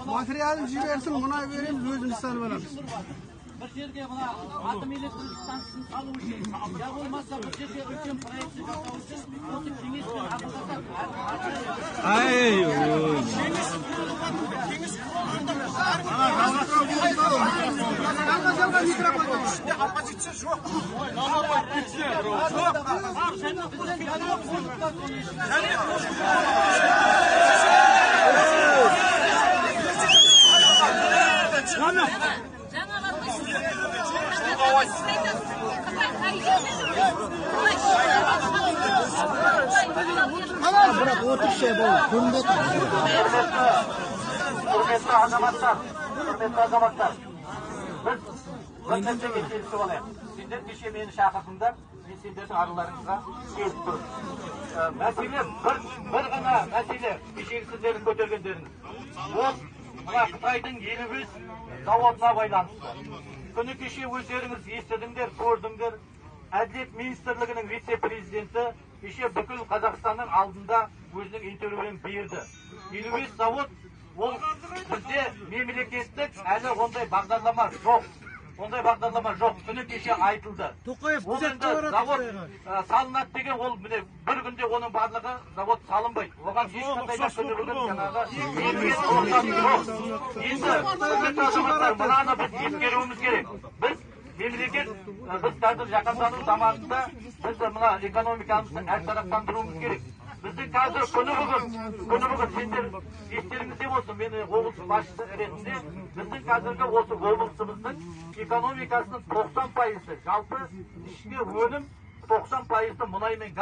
Materialini жіберсін, мұнай береміз, өзіміз салып аламыз. Bir yerге buna atom elektrik stansiyasini salu uchun, ya bo'lmasa bir yerga ulkan proyektni jasov uchun o'tib kengash bilan aqllasab. Oppozitsiya yo'q. Bırak otursa bu. Hürmetli azamатlar, biz vətəndaşa geçirisi olayıq. Sizler kişi meni şақırtınlar, ben sizlerin arılarınıza gelip durun. Mesele, bir gana mesele, kişi sizlerin kötörgenleriniz. O, Xitayдың 53 zavoduna байланысты. Күні кеше өздеріңіз естідіңдер, көрдіңдер. Әділет министрлігінің вице-президенті кеше бүкіл Қазақстанның алдында өзінің интервьюін берді. 55 завод, ол бізде мемлекеттік әлі ондай бағдарлама жоқ. Ондай бағдарлама жоқ. Күні кеше айтылды. Ол енді завод салынады деген, ол бір күнде оның барлығы завод салынбайды. Оған ешқандай да күні бүгін жаңағы енді мынаны біз ескеруіміз керек. Біз мемлекет, біз қазір жаһандану заманында біз мына экономикамызды әртараптандыруымыз керек. Біздің қазір күні бүгін сендер естеріңізде болсын, мені облыс басшысы ретінде біздің қазіргі осы облысымыздың экономикасының 90%, жалпы ішкі өнім 90% мұнай мен газ